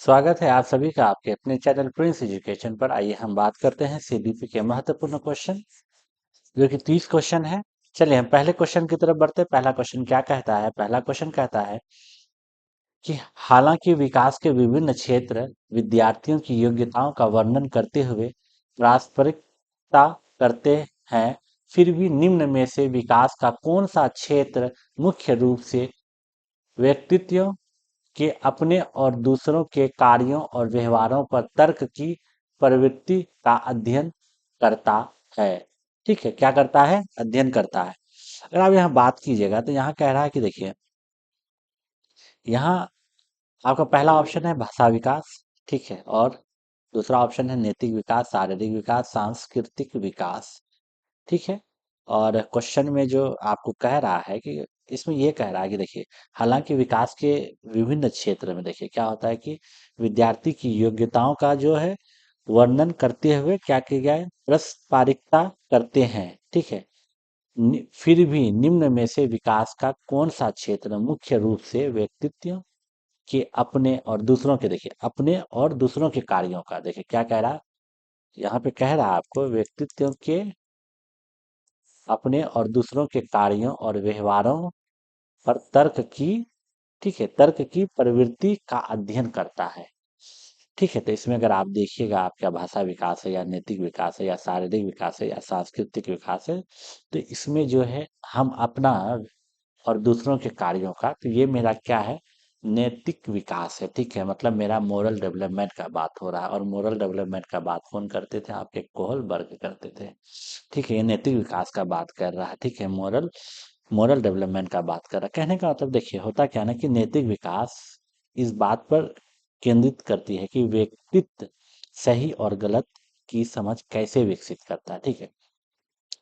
स्वागत है आप सभी का आपके अपने चैनल प्रिंस एजुकेशन पर। आइए हम बात करते हैं सीबीपी के महत्वपूर्ण क्वेश्चन, जो कि 30 क्वेश्चन है। चलिए हम पहले क्वेश्चन की तरफ बढ़ते हैं। पहला क्वेश्चन क्या कहता है? पहला क्वेश्चन कहता है कि हालांकि विकास के विभिन्न क्षेत्र विद्यार्थियों की योग्यताओं का वर्णन करते हुए पारस्परिकता करते हैं, फिर भी निम्न में से विकास का कौन सा क्षेत्र मुख्य रूप से व्यक्तित्व के अपने और दूसरों के कार्यों और व्यवहारों पर तर्क की प्रवृत्ति का अध्ययन करता है? ठीक है, क्या करता है? अध्ययन करता है। अगर आप यहाँ बात कीजिएगा तो यहाँ कह रहा है कि देखिए, यहाँ आपका पहला ऑप्शन है भाषा विकास, ठीक है, और दूसरा ऑप्शन है नैतिक विकास, शारीरिक विकास, सांस्कृतिक विकास, ठीक है। और क्वेश्चन में जो आपको कह रहा है कि इसमें ये कह रहा है कि देखिए, हालांकि विकास के विभिन्न क्षेत्र में देखिए क्या होता है कि विद्यार्थी की योग्यताओं का जो है वर्णन करते हुए क्या किया गया है? पारस्परिकता करते हैं, ठीक है। फिर भी निम्न में से विकास का कौन सा क्षेत्र मुख्य रूप से व्यक्तित्व के अपने और दूसरों के, देखिए अपने और दूसरों के कार्यों का, देखिए क्या कह रहा है यहाँ पे? कह रहा है आपको व्यक्तित्व के अपने और दूसरों के कार्यों और व्यवहारों पर तर्क की, ठीक है, तर्क की प्रवृत्ति का अध्ययन करता है। ठीक है, तो इसमें अगर आप देखिएगा, आपका भाषा विकास है या नैतिक विकास है या शारीरिक विकास है या सांस्कृतिक विकास है, तो इसमें जो है हम अपना और दूसरों के कार्यों का, तो ये मेरा क्या है? नैतिक विकास है, ठीक है। मतलब मेरा मोरल डेवलपमेंट का बात हो रहा है, और मोरल डेवलपमेंट का बात कौन करते थे? आपके कोहलबर्ग करते थे, ठीक है। ये नैतिक विकास का बात कर रहा है, ठीक है। मोरल मोरल डेवलपमेंट का बात कर रहा है। कहने का मतलब देखिए, होता क्या है ना कि नैतिक विकास इस बात पर केंद्रित करती है कि व्यक्तित्व सही और गलत की समझ कैसे विकसित करता है, ठीक है।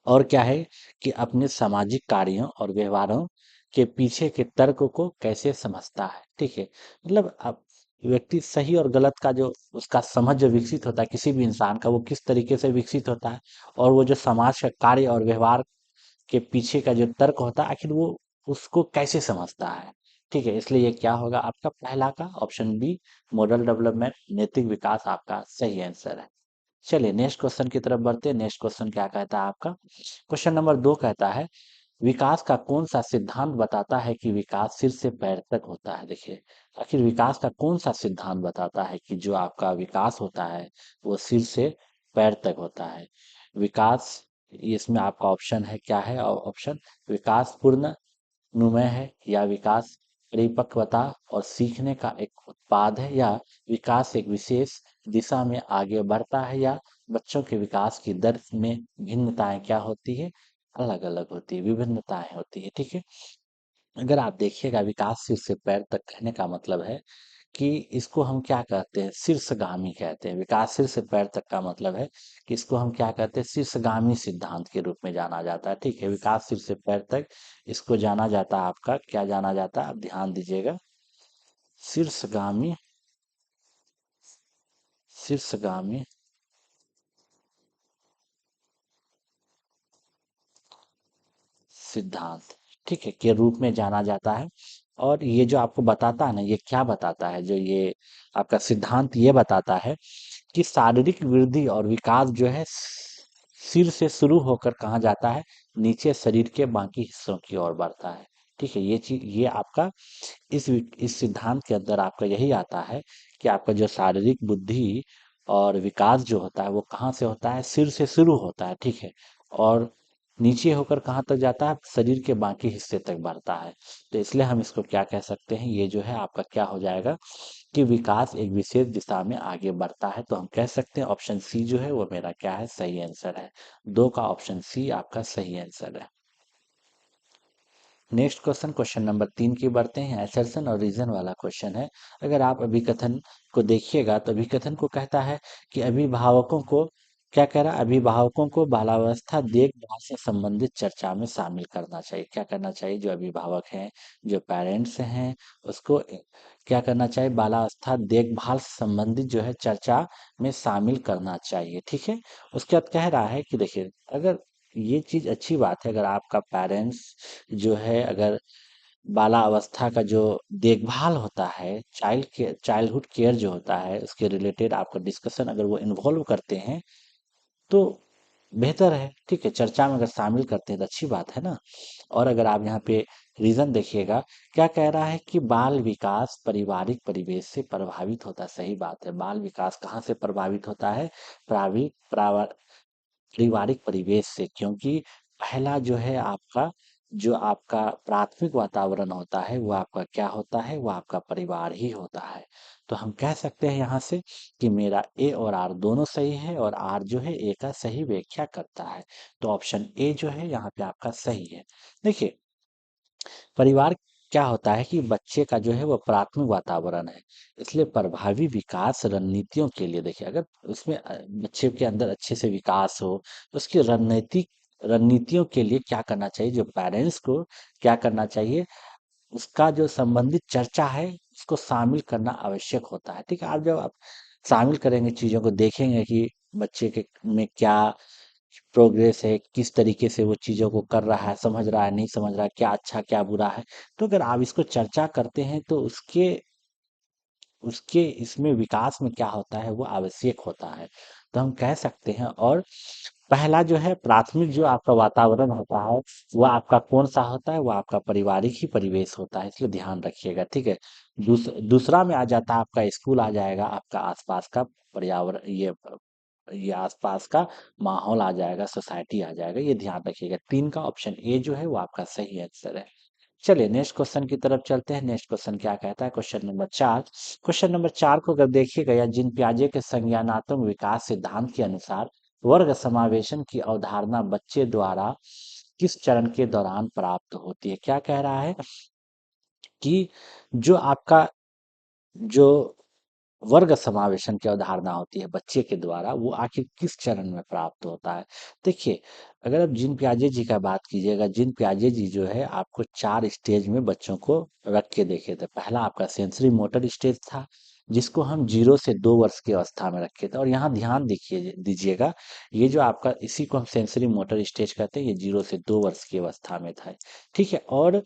और क्या है कि अपने सामाजिक कार्यों और व्यवहारों के पीछे के तर्क को कैसे समझता है, ठीक है। मतलब अब व्यक्ति सही और गलत का जो उसका समझ जो विकसित होता है किसी भी इंसान का, वो किस तरीके से विकसित होता है, और वो जो समाज का कार्य और व्यवहार के पीछे का जो तर्क होता है, आखिर वो उसको कैसे समझता है, ठीक है। इसलिए ये क्या होगा आपका? पहला का ऑप्शन बी, मोरल डेवलपमेंट, नैतिक विकास आपका सही आंसर है। चलिए नेक्स्ट क्वेश्चन की तरफ बढ़ते हैं। नेक्स्ट क्वेश्चन क्या कहता है आपका? क्वेश्चन नंबर 2 कहता है, विकास का कौन सा सिद्धांत बताता है कि विकास सिर से पैर तक होता है? देखिए, आखिर विकास का कौन सा सिद्धांत बताता है कि जो आपका विकास होता है वो सिर से पैर तक होता है? विकास, इसमें आपका ऑप्शन है क्या है? ऑप्शन, विकास पूर्ण नुमय है, या विकास परिपक्वता और सीखने का एक उत्पाद है, या विकास एक विशेष दिशा में आगे बढ़ता है, या बच्चों के विकास की दर में भिन्नताएं क्या होती है? अलग अलग होती है, विभिन्नताएं होती है, ठीक है। अगर आप देखिएगा, विकास सिर से पैर तक कहने का मतलब है कि इसको हम क्या कहते हैं? शीर्षगामी कहते हैं। विकास सिर से पैर तक का मतलब है कि इसको हम क्या कहते हैं? शीर्षगामी सिद्धांत के रूप में जाना जाता है, ठीक है। विकास सिर से पैर तक, इसको जाना जाता है, आपका क्या जाना जाता है? आप ध्यान दीजिएगा, शीर्षगामी, शीर्षगामी सिद्धांत, ठीक है, के रूप में जाना जाता है। और ये जो आपको बताता है ना, ये क्या बताता है? जो ये आपका सिद्धांत ये बताता है कि शारीरिक वृद्धि और विकास जो है सिर से शुरू होकर कहाँ जाता है? नीचे शरीर के बाकी हिस्सों की ओर बढ़ता है, ठीक है। ये चीज, ये आपका इस सिद्धांत के अंदर आपका यही आता है कि आपका जो शारीरिक बुद्धि और विकास जो होता है वो कहाँ से होता है? सिर से शुरू होता है, ठीक है। और नीचे होकर कहाँ तक जाता है? शरीर के बाकी हिस्से तक बढ़ता है। तो इसलिए हम इसको क्या कह सकते हैं? ये जो है आपका क्या हो जाएगा कि विकास एक विशेष दिशा में आगे बढ़ता है। तो हम कह सकते हैं ऑप्शन सी जो है वो मेरा क्या है? सही आंसर है। दो का ऑप्शन सी आपका सही आंसर है। नेक्स्ट क्वेश्चन, क्वेश्चन नंबर 3 की बढ़ते हैं। असर्शन और रीजन वाला क्वेश्चन है। अगर आप अभिकथन को देखिएगा तो अभिकथन को कहता है कि अभिभावकों को, क्या कह रहा है? अभिभावकों को बालावस्था देखभाल से संबंधित चर्चा में शामिल करना चाहिए। क्या करना चाहिए? जो अभिभावक हैं, जो पेरेंट्स हैं, उसको क्या करना चाहिए? बालावस्था देखभाल से संबंधित जो है चर्चा में शामिल करना चाहिए, ठीक है। उसके बाद कह रहा है कि देखिए, अगर ये चीज अच्छी बात है, अगर आपका पेरेंट्स जो है, अगर बालावस्था का जो देखभाल होता है, चाइल्डहुड केयर जो होता है, उसके रिलेटेड आपका डिस्कशन अगर वो इन्वॉल्व करते हैं तो बेहतर है। ठीक है, चर्चा में अगर शामिल करते हैं तो अच्छी बात है ना। और अगर आप यहाँ पे रीजन देखिएगा, क्या कह रहा है कि बाल विकास पारिवारिक परिवेश से प्रभावित होता है। सही बात है, बाल विकास कहाँ से प्रभावित होता है? प्रावि प्रावा पारिवारिक परिवेश से, क्योंकि पहला जो आपका प्राथमिक वातावरण होता है वो आपका क्या होता है? वो आपका परिवार ही होता है। तो हम कह सकते हैं यहाँ से कि मेरा ए और आर दोनों सही है, और आर जो है ए का सही व्याख्या करता है। तो ऑप्शन ए जो है यहाँ पे आपका सही है। देखिए, परिवार क्या होता है कि बच्चे का जो है वो प्राथमिक वातावरण है, इसलिए प्रभावी विकास रणनीतियों के लिए, देखिए अगर उसमें बच्चे के अंदर अच्छे से विकास हो तो उसकी रणनीतियों के लिए क्या करना चाहिए? जो पेरेंट्स को क्या करना चाहिए? उसका जो संबंधित चर्चा है उसको शामिल करना आवश्यक होता है। ठीक है, आप जब आप शामिल करेंगे चीज़ों को, देखेंगे कि बच्चे के में क्या प्रोग्रेस है, किस तरीके से वो चीज़ों को कर रहा है, समझ रहा है, नहीं समझ रहा है, क्या अच्छा क्या बुरा है। तो अगर आप इसको चर्चा करते हैं तो उसके उसके इसमें विकास में क्या होता है वो आवश्यक होता है। तो हम कह सकते हैं, और पहला जो है प्राथमिक जो आपका वातावरण होता है वो आपका कौन सा होता है? वो आपका पारिवारिक ही परिवेश होता है, इसलिए ध्यान रखिएगा। ठीक है, दूसरा में आ जाता है आपका स्कूल, आ जाएगा आपका आसपास का पर्यावरण, ये आसपास का माहौल आ जाएगा, सोसाइटी आ जाएगा, ये ध्यान रखिएगा। तीन का ऑप्शन ए जो है वो आपका सही आंसर है। चलिए नेक्स्ट क्वेश्चन की तरफ चलते हैं। नेक्स्ट क्वेश्चन क्या कहता है? Question number 4। क्वेश्चन नंबर 4 को अगर देखिएगा, या जिन पियाजे के संज्ञानात्मक विकास सिद्धांत के अनुसार वर्ग समावेशन की अवधारणा बच्चे द्वारा किस चरण के दौरान प्राप्त होती है? क्या कह रहा है कि जो आपका जो वर्ग समावेशन की अवधारणा होती है बच्चे के द्वारा, वो आखिर किस चरण में प्राप्त होता है? देखिए, अगर आप जिन पियाजे जी का बात कीजिएगा, जिन पियाजे जी जो है आपको 4 स्टेज में बच्चों को रख के देखे थे। पहला आपका सेंसरी मोटर स्टेज था, जिसको हम 0 से 2 वर्ष की अवस्था में रखे थे। और यहाँ ध्यान दीजिएगा, ये जो आपका, इसी को हम सेंसरी मोटर स्टेज कहते हैं, ये 0 से 2 वर्ष की अवस्था में था। ठीक है, और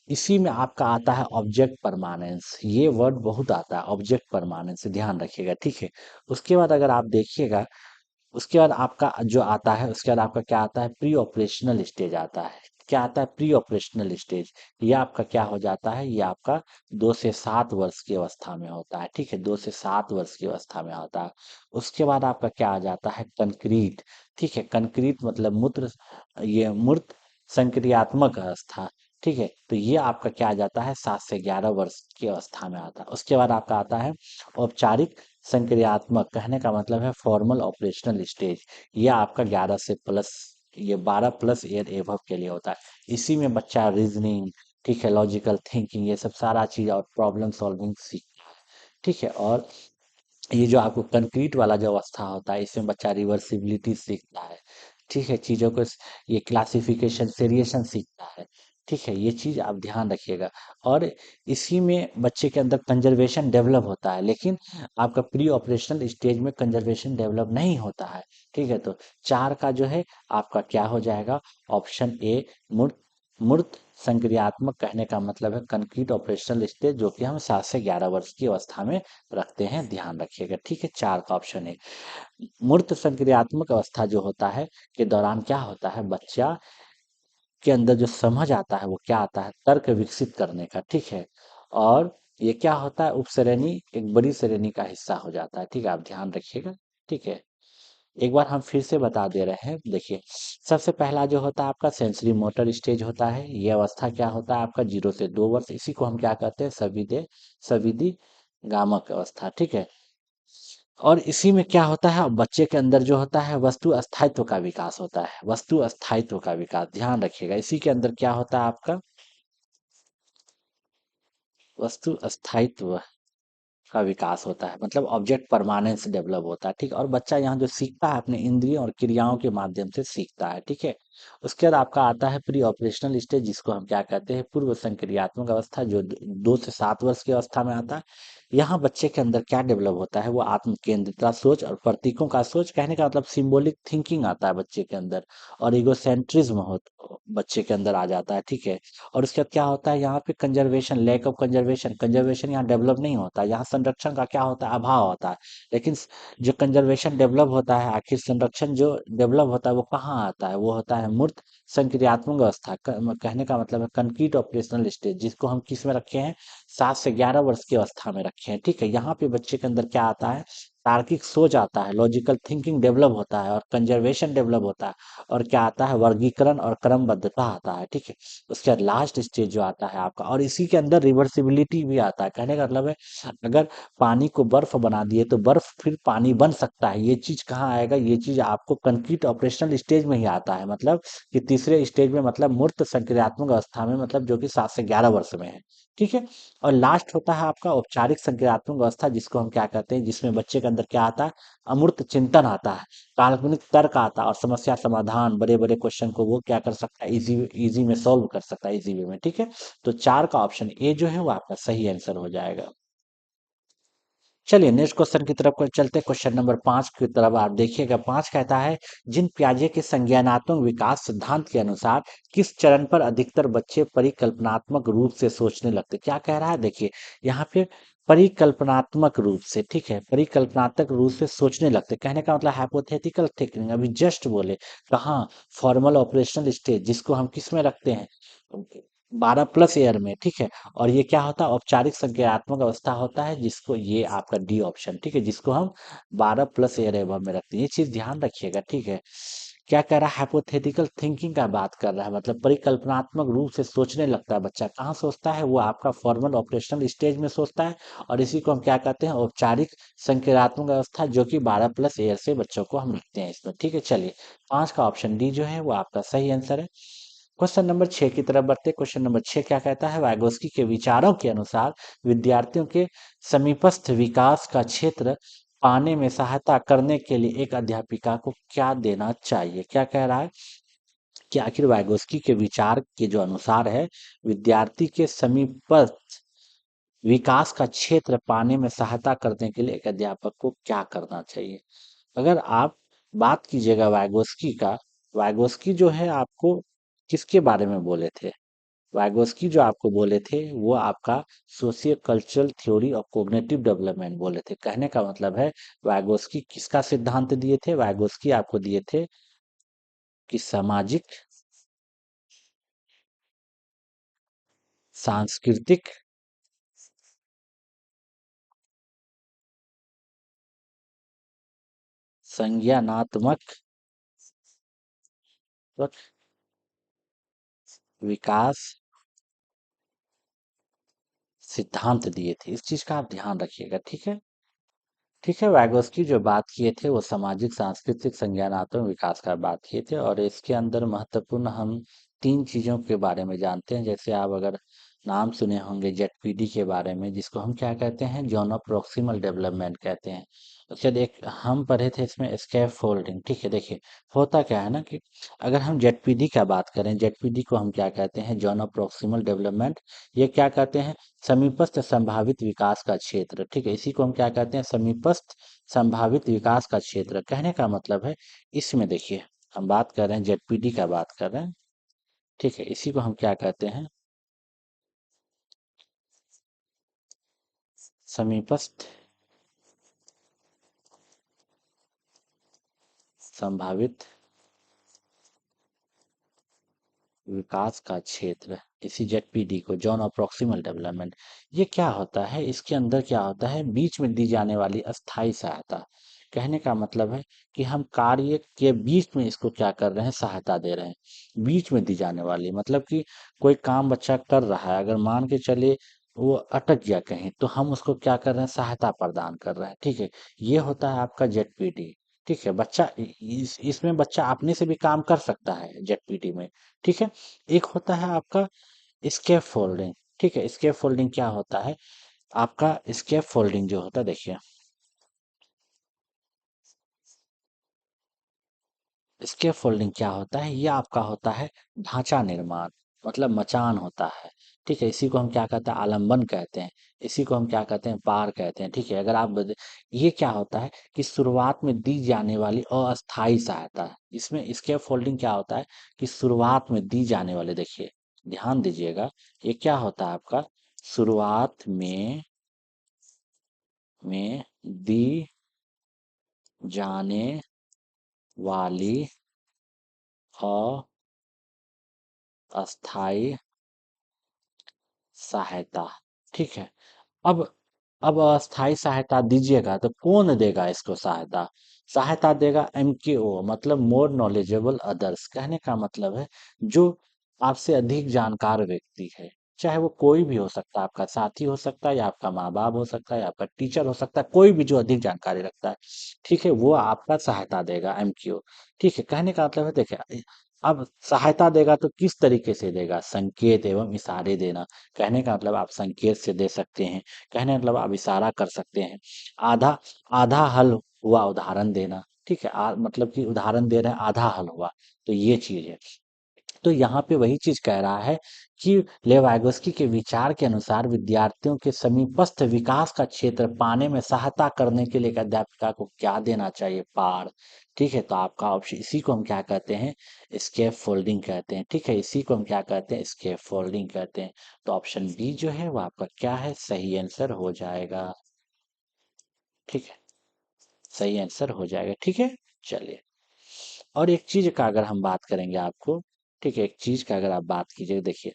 इसी में आपका आता है ऑब्जेक्ट परमानेंस। ये वर्ड बहुत आता है, ऑब्जेक्ट परमानेंस, ध्यान रखिएगा। ठीक है, उसके बाद अगर आप देखिएगा, उसके बाद आपका जो आता है, उसके बाद आपका क्या आता है? प्री ऑपरेशनल स्टेज आता है। क्या आता है? Pre operational stage. ये आपका क्या हो जाता है? ये आपका 2 से 7 वर्ष की अवस्था में होता है। ठीक है, 2 से 7 वर्ष की अवस्था में होता है। उसके बाद आपका क्या आ जाता है? कंक्रीट। ठीक है, कंक्रीट मतलब मूर्त संक्रियात्मक अवस्था। ठीक है, तो ये आपका क्या आ जाता है? 7 से 11 वर्ष की अवस्था में आता है। उसके बाद आपका आता है औपचारिक संक्रियात्मक, कहने का मतलब है फॉर्मल ऑपरेशनल स्टेज। ये आपका 11 से प्लस, ये 12 प्लस ईयर एबव के लिए होता है। इसी में बच्चा रीजनिंग, ठीक है, लॉजिकल थिंकिंग, ये सब सारा चीज और प्रॉब्लम सॉल्विंग सीखता है। ठीक है, और ये जो आपको कंक्रीट वाला जो अवस्था होता है, इसमें बच्चा रिवर्सिबिलिटी सीखता है। ठीक है, चीज़ों को ये क्लासिफिकेशन सेरिएशन सीखता है। ठीक है, ये चीज़ आप ध्यान रखिएगा। और इसी में बच्चे के अंदर कंजर्वेशन डेवलप होता है, लेकिन आपका प्री ऑपरेशनल स्टेज में कंजर्वेशन डेवलप नहीं होता है। ठीक है, तो 4 का जो है आपका क्या हो जाएगा? ऑप्शन ए, मूर्त मूर्त संक्रियात्मक, कहने का मतलब है कंक्रीट ऑपरेशनल स्टेज, जो कि हम 7 से 11 वर्ष की अवस्था में रखते हैं, ध्यान रखिएगा। ठीक है, 4 का ऑप्शन है। मूर्त संक्रियात्मक अवस्था जो होता है के दौरान क्या होता है? बच्चा के अंदर जो समझ आता है वो क्या आता है? तर्क विकसित करने का। ठीक है, और ये क्या होता है? उपश्रेणी एक बड़ी श्रेणी का हिस्सा हो जाता है। ठीक है, आप ध्यान रखिएगा। ठीक है, एक बार हम फिर से बता दे रहे हैं। देखिए, सबसे पहला जो होता है आपका सेंसरी मोटर स्टेज होता है। ये अवस्था क्या होता है आपका? 0 से 2 वर्ष। इसी को हम क्या कहते हैं? सविदी गामक अवस्था। ठीक है, और इसी में क्या होता है? बच्चे के अंदर जो होता है वस्तु अस्थायित्व का विकास होता है। वस्तु अस्थायित्व का विकास, ध्यान रखिएगा। इसी के अंदर क्या होता है आपका? वस्तु अस्थायित्व का विकास होता है, मतलब ऑब्जेक्ट परमानेंस डेवलप होता है। ठीक है, और बच्चा यहाँ जो सीखता है अपने इंद्रियों और क्रियाओं के माध्यम से सीखता है। ठीक है, उसके बाद आपका आता है प्री ऑपरेशनल स्टेज, जिसको हम क्या कहते हैं? पूर्व संक्रियात्मक अवस्था, जो 2 से 7 वर्ष की अवस्था में आता है। यहाँ बच्चे के अंदर क्या डेवलप होता है, वो आत्म केंद्रितता सोच और प्रतीकों का सोच, कहने का मतलब सिंबॉलिक थिंकिंग आता है बच्चे के अंदर, और इगोसेंट्रिज्म हो बच्चे के अंदर आ जाता है, ठीक है। और उसके बाद क्या होता है यहाँ पे, conservation, lack of conservation, conservation यहाँ डेवलप नहीं होता, यहाँ संरक्षण का क्या होता है, अभाव होता है। लेकिन जो कंजर्वेशन डेवलप होता है, आखिर संरक्षण जो डेवलप होता है वो कहाँ आता है, वो होता है मूर्त संक्रियात्मक अवस्था, कहने का मतलब है कंक्रीट ऑपरेशनल स्टेज, जिसको हम किस में रखे हैं, 7 से 11 वर्ष की अवस्था में रखे हैं, ठीक है। यहाँ पे बच्चे के अंदर क्या आता है, तार्किक सोच आता है, लॉजिकल थिंकिंग डेवलप होता है, और कंजर्वेशन डेवलप होता है, और क्या आता है, वर्गीकरण और क्रमबद्धता आता है, ठीक है। उसके बाद लास्ट स्टेज जो आता है आपका, और इसी के अंदर रिवर्सिबिलिटी भी आता है, कहने का मतलब है अगर पानी को बर्फ बना दिए तो बर्फ फिर पानी बन सकता है। ये चीज कहाँ आएगा, ये चीज आपको कंक्रीट ऑपरेशनल स्टेज में ही आता है, मतलब कि तीसरे स्टेज में, मतलब मूर्त संक्रियात्मक अवस्था में, मतलब जो कि 7 से 11 वर्ष में है, ठीक है। और लास्ट होता है आपका औपचारिक संज्ञानात्मक अवस्था, जिसको हम क्या कहते हैं, जिसमें बच्चे के अंदर क्या आता है, अमूर्त चिंतन आता है, काल्पनिक तर्क आता है, और समस्या समाधान, बड़े बड़े क्वेश्चन को वो क्या कर सकता है, इजी इजी में सॉल्व कर सकता है, इजी वे में, ठीक है। तो 4 का ऑप्शन ए जो है वो आपका सही आंसर हो जाएगा। चलिए नेक्स्ट क्वेश्चन की तरफ चलते हैं। क्वेश्चन नंबर 5 की तरफ आप देखिएगा। 5 कहता है, जिन पियाजे के संज्ञानात्मक विकास सिद्धांत के अनुसार किस चरण पर अधिकतर बच्चे परिकल्पनात्मक रूप से सोचने लगते, क्या कह रहा है, देखिए यहाँ पे परिकल्पनात्मक रूप से, ठीक है, परिकल्पनात्मक रूप से सोचने लगते, कहने का मतलब हाइपोथेटिकल थिंकिंग, अभी जस्ट बोले कहाँ, फॉर्मल ऑपरेशनल स्टेज, जिसको हम किस में रखते हैं, 12 प्लस ईयर में, ठीक है। और ये क्या होता है, औपचारिक संज्ञानात्मक अवस्था होता है, जिसको ये आपका डी ऑप्शन, ठीक है, जिसको हम 12 प्लस ईयर एबव में रखते हैं, ये चीज ध्यान रखिएगा, ठीक है। क्या कह रहा है, हाइपोथेटिकल थिंकिंग का बात कर रहा है, मतलब परिकल्पनात्मक रूप से सोचने लगता है बच्चा, कहाँ सोचता है, वो आपका फॉर्मल ऑपरेशनल स्टेज में सोचता है, और इसी को हम क्या कहते हैं, औपचारिक संज्ञानात्मक अवस्था, जो कि 12 प्लस ईयर से बच्चों को हम रखते हैं इसमें, ठीक है। चलिए 5 का ऑप्शन डी जो है वो आपका सही आंसर है। क्वेश्चन नंबर 6 की तरफ बढ़ते। क्वेश्चन नंबर 6 क्या कहता है, वाइगोस्की के विचारों के अनुसार विद्यार्थियों के समीपस्थ विकास का क्षेत्र पाने में सहायता करने के लिए एक अध्यापिका को क्या देना चाहिए, क्या कह रहा है कि आखिर वाइगोस्की के विचार के जो अनुसार है, विद्यार्थी के समीपस्थ विकास का क्षेत्र पाने में सहायता करने के लिए एक अध्यापक को क्या करना चाहिए। अगर आप बात कीजिएगा वाइगोस्की का, वाइगोस्की जो है आपको किसके बारे में बोले थे, वाइगोस्की जो आपको बोले थे वो आपका socio cultural theory of cognitive development बोले थे, कहने का मतलब है वाइगोस्की किसका सिद्धांत दिए थे, वाइगोस्की आपको दिए थे कि सामाजिक सांस्कृतिक संज्ञानात्मक विकास सिद्धांत दिए थे, इस चीज का आप ध्यान रखिएगा, ठीक है। ठीक है, वैगोस्की जो बात किए थे वो सामाजिक सांस्कृतिक संज्ञानात्मक विकास का बात किए थे, और इसके अंदर महत्वपूर्ण हम 3 चीजों के बारे में जानते हैं। जैसे आप अगर नाम सुने होंगे जेडपीडी के बारे में, जिसको हम क्या कहते हैं, जोनो प्रोक्सिमल डेवलपमेंट कहते हैं। उसके बाद एक हम पढ़े थे इसमें स्कैफ फोल्डिंग, ठीक है। देखिए होता क्या है ना कि अगर हम जेडपीडी का बात करें, जेडपीडी को हम क्या कहते हैं, जोनो प्रोक्सिमल डेवलपमेंट, ये क्या कहते हैं, समीपस्थ संभावित विकास का क्षेत्र, ठीक है, इसी को हम क्या कहते हैं, समीपस्थ संभावित विकास का क्षेत्र, कहने का मतलब है इसमें देखिए हम बात कर रहे हैं, जेडपीडी का बात कर रहे हैं, ठीक है, इसी को हम क्या कहते हैं, समीपस्थ संभावित विकास का क्षेत्र, इसी जेडपीडी को, जॉन अप्रोक्सीमल डेवलपमेंट, ये क्या होता है, इसके अंदर क्या होता है, बीच में दी जाने वाली अस्थाई सहायता, कहने का मतलब है कि हम कार्य के बीच में इसको क्या कर रहे हैं, सहायता दे रहे हैं, बीच में दी जाने वाली, मतलब कि कोई काम बच्चा कर रहा है, अगर मान के चले वो अटक गया कहीं, तो हम उसको क्या कर रहे हैं, सहायता प्रदान कर रहे हैं, ठीक है। ये होता है आपका जेडपीडी, ठीक है। बच्चा इसमें बच्चा अपने से भी काम कर सकता है जेडपीटी में, ठीक है। एक होता है आपका स्केप फोल्डिंग, ठीक है, स्केप फोल्डिंग क्या होता है, आपका स्केप फोल्डिंग जो होता है, देखिए स्केप फोल्डिंग क्या होता है, ये आपका होता है ढांचा निर्माण, मतलब मचान होता है, ठीक है, इसी को हम क्या कहते हैं, आलम्बन कहते हैं। इसी को हम क्या कहते हैं, पार कहते हैं। ठीक है, अगर आप ये क्या होता है कि शुरुआत में दी जाने वाली अस्थाई सहायता, इसमें स्केप फोल्डिंग क्या होता है कि शुरुआत में दी जाने वाले, देखिए ध्यान दीजिएगा, ये क्या होता है आपका, शुरुआत में दी जाने वाली अस्थाई सहायता। ठीक है, अब अब अस्थाई सहायता दीजिएगा तो कौन देगा इसको सहायता, सहायता देगा एमकेओ, मतलब मोर नॉलेजेबल अदर्स। कहने का मतलब है जो आपसे अधिक जानकार व्यक्ति है, चाहे वो कोई भी हो सकता है, आपका साथी हो सकता है, या आपका माँ बाप हो सकता है, या आपका टीचर हो सकता है, कोई भी जो अधिक जानकारी रखता है, ठीक है, वो आपका सहायता देगा, एमक्यू। ठीक है, कहने का मतलब है, देखिए अब सहायता देगा तो किस तरीके से देगा, संकेत एवं इशारे देना। कहने का मतलब आप संकेत से दे सकते हैं, कहने का मतलब आप इशारा कर सकते हैं। आधा आधा हल हुआ उदाहरण देना। ठीक है, मतलब कि उदाहरण दे रहे हैं, आधा हल हुआ, तो ये चीज है। तो यहाँ पे वही चीज कह रहा है कि लेवाइगोस्की के विचार के अनुसार विद्यार्थियों के समीपस्थ विकास का क्षेत्र पाने में सहायता करने के लिए एक अध्यापिका को क्या देना चाहिए, पार। ठीक है, तो आपका ऑप्शन, इसी को हम क्या कहते हैं, स्केप फोल्डिंग कहते हैं। ठीक है, इसी को हम क्या कहते हैं, स्केप फोल्डिंग कहते हैं। तो ऑप्शन बी जो है वो आपका क्या है, सही आंसर हो जाएगा। ठीक है, सही आंसर हो जाएगा। ठीक है, चलिए, और एक चीज का अगर हम बात करेंगे आपको, ठीक है, एक चीज का अगर आप बात कीजिए, देखिए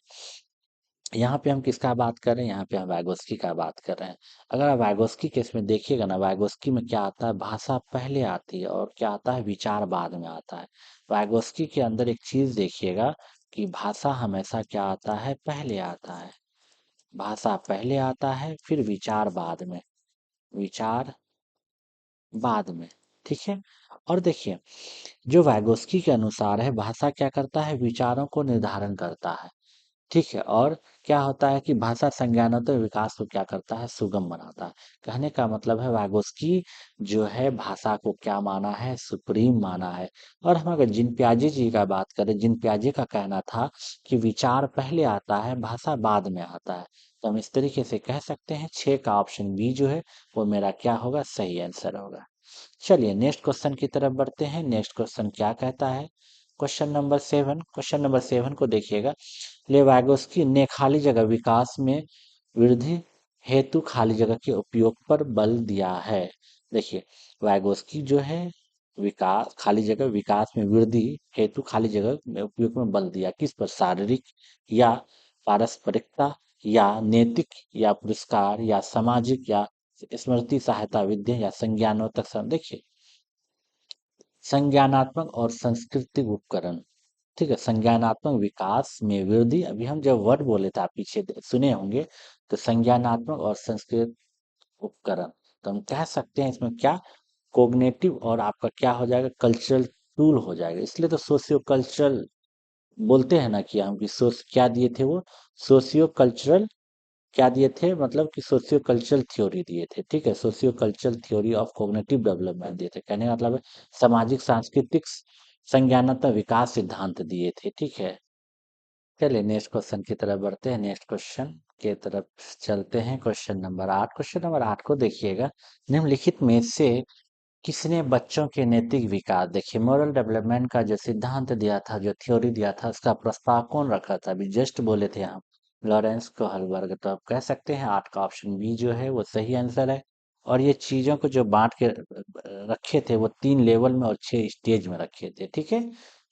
यहाँ पे हम किसका बात कर रहे हैं, यहाँ पे हम वैगोस्की का बात कर रहे हैं। अगर आप वैगोस्की के इसमें देखिएगा ना, वैगोस्की में क्या आता है, भाषा पहले आती है और क्या आता है, विचार बाद में आता है। वैगोस्की के अंदर एक चीज देखिएगा कि भाषा हमेशा क्या आता है, पहले आता है। भाषा पहले आता है, फिर विचार बाद में, विचार बाद में। ठीक है, और देखिए जो वैगोस्की के अनुसार है, भाषा क्या करता है, विचारों को निर्धारण करता है। ठीक है, और क्या होता है कि भाषा संज्ञानात्मक विकास को क्या करता है, सुगम बनाता है। कहने का मतलब है वैगोस्की जो है भाषा को क्या माना है, सुप्रीम माना है। और हम अगर जिन प्याजे जी का बात करें, जिन प्याजे का कहना था कि विचार पहले आता है, भाषा बाद में आता है, तो हम इस तरीके से कह सकते हैं, छह का ऑप्शन बी जो है वो मेरा क्या होगा, सही आंसर होगा। चलिए नेक्स्ट क्वेश्चन की तरफ बढ़ते हैं। नेक्स्ट क्वेश्चन क्या कहता है, क्वेश्चन नंबर 7। क्वेश्चन नंबर 7 को देखिएगा, लेवागोस्की ने खाली जगह विकास में वृद्धि हेतु खाली जगह के उपयोग पर बल दिया है। देखिए वैगोस्की जो है विकास, खाली जगह विकास में वृद्धि हेतु खाली जगह में उपयोग में बल दिया, किस पर, शारीरिक या पारस्परिकता या नैतिक या पुरस्कार या सामाजिक या स्मृति सहायता विद्या या संज्ञानात्मक देखिए संज्ञानात्मक और सांस्कृतिक उपकरण। ठीक है, संज्ञानात्मक विकास में वृद्धि, अभी हम जब वर्ड बोले थे आप पीछे सुने होंगे, तो संज्ञानात्मक और संस्कृत उपकरण, तो हम कह सकते हैं इसमें क्या, कोग्नेटिव और आपका क्या हो जाएगा, कल्चरल टूल हो जाएगा। इसलिए तो सोशियो कल्चरल बोलते हैं ना, कि हम कि सोच क्या दिए थे वो, सोशियो कल्चरल क्या दिए थे, मतलब कि सोशियो कल्चरल थ्योरी दिए थे। ठीक है, socio cultural theory of cognitive development दिए थे, कहने का मतलब है सामाजिक सांस्कृतिक संज्ञानात्मक विकास सिद्धांत दिए थे। ठीक है, चलिए नेक्स्ट क्वेश्चन की तरफ बढ़ते हैं। नेक्स्ट क्वेश्चन के तरफ चलते हैं। क्वेश्चन नंबर 8, क्वेश्चन नंबर 8 को देखिएगा, निम्नलिखित में से किसने बच्चों के नैतिक विकास, देखिए मॉरल डेवलपमेंट का जो सिद्धांत दिया था, जो थ्योरी दिया था, उसका प्रस्ताव कौन रखा था, अभी जस्ट बोले थे हम, लॉरेंस कोहलबर्ग। तो आप कह सकते हैं 8 का ऑप्शन बी जो है वो सही आंसर है। और ये चीजों को जो बांट के रखे थे वो 3 लेवल में और 6 स्टेज में रखे थे। ठीक है,